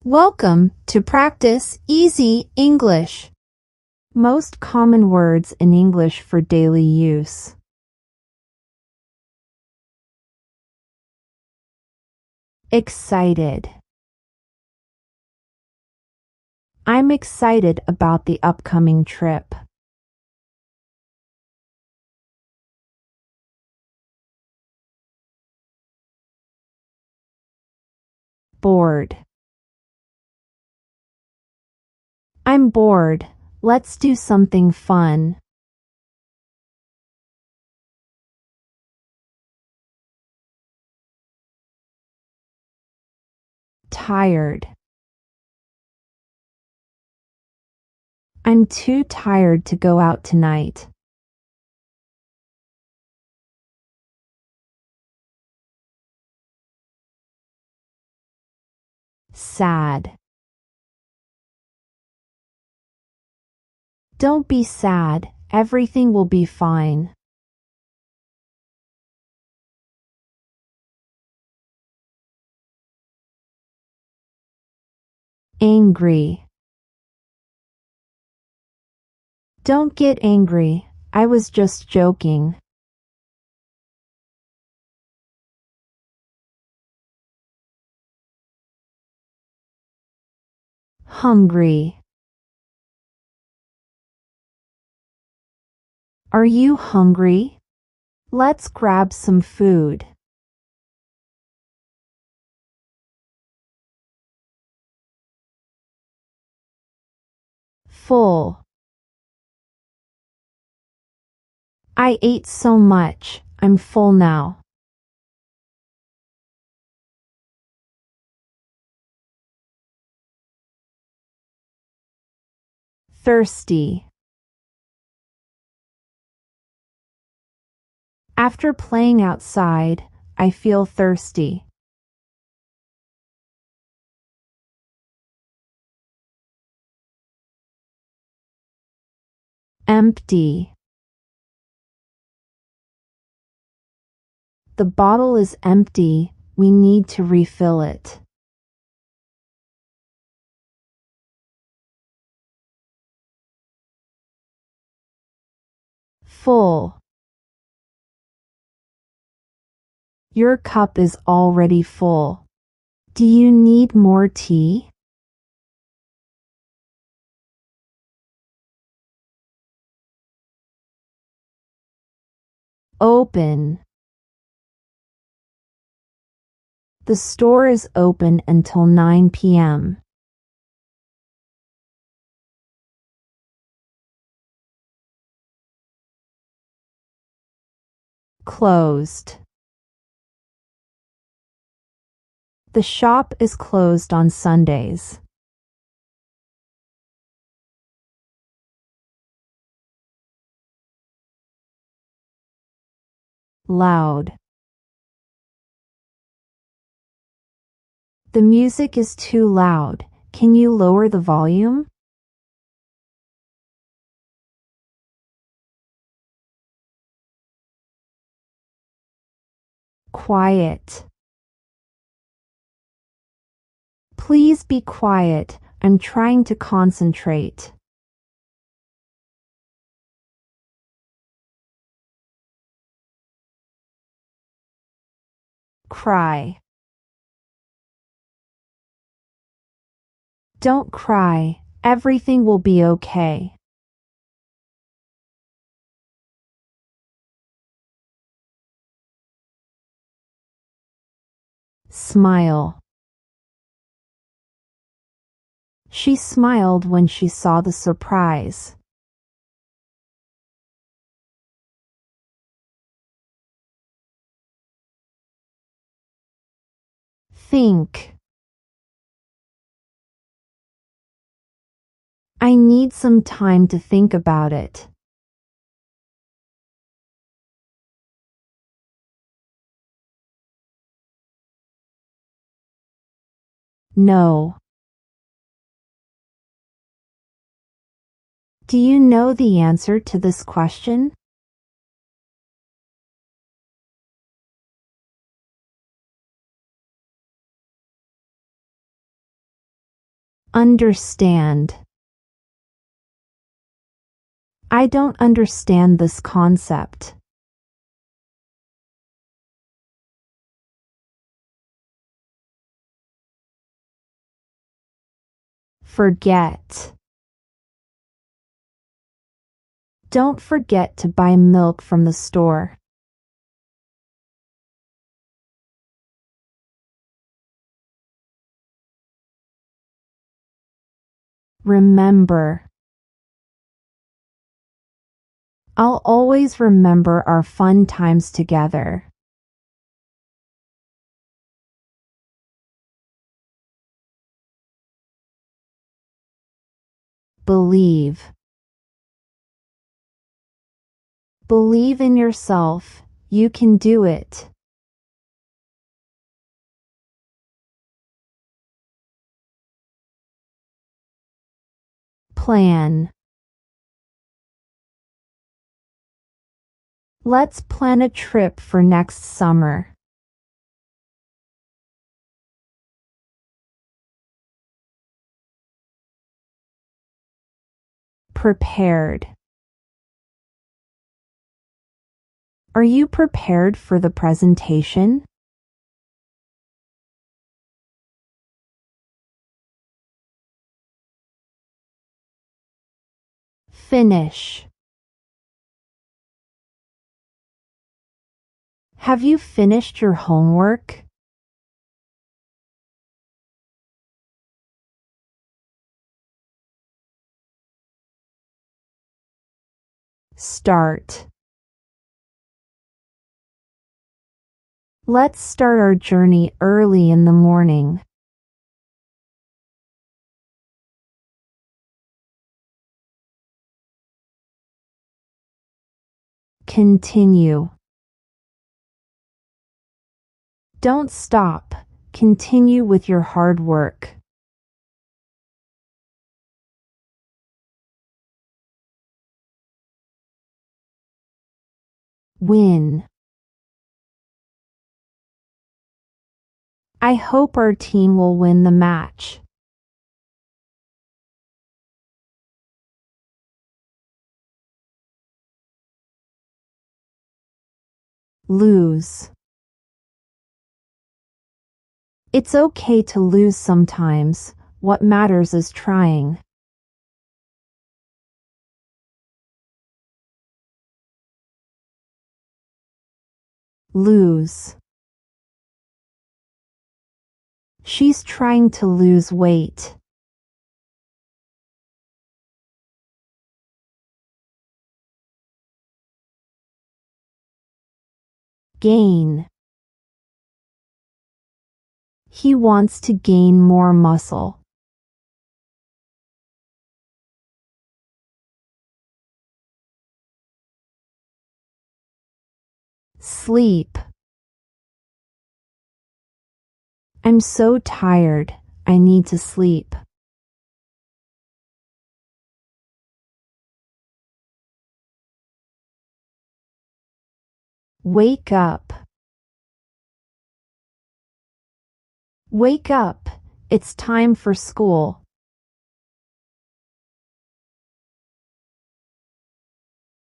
Welcome to Practice Easy English. Most common words in English for daily use. Excited. I'm excited about the upcoming trip. Bored. I'm bored. Let's do something fun. Tired. I'm too tired to go out tonight. Sad. Don't be sad. Everything will be fine. Angry. Don't get angry. I was just joking. Hungry. Are you hungry? Let's grab some food. Full. I ate so much. I'm full now. Thirsty. After playing outside, I feel thirsty. Empty. The bottle is empty. We need to refill it. Full. Your cup is already full. Do you need more tea? Open. The store is open until 9 p.m. Closed. The shop is closed on Sundays. Loud. The music is too loud. Can you lower the volume? Quiet. Please be quiet. I'm trying to concentrate. Cry. Don't cry. Everything will be okay. Smile. She smiled when she saw the surprise. Think. I need some time to think about it. No. Do you know the answer to this question? Understand. I don't understand this concept. Forget. Don't forget to buy milk from the store. Remember. I'll always remember our fun times together. Believe. Believe in yourself. You can do it. Plan. Let's plan a trip for next summer. Prepared. Are you prepared for the presentation? Finish. Have you finished your homework? Start. Let's start our journey early in the morning. Continue. Don't stop. Continue with your hard work. Win. I hope our team will win the match. Lose. It's okay to lose sometimes. What matters is trying. Lose. She's trying to lose weight. Gain. He wants to gain more muscle. Sleep. I'm so tired. I need to sleep. Wake up. Wake up. It's time for school.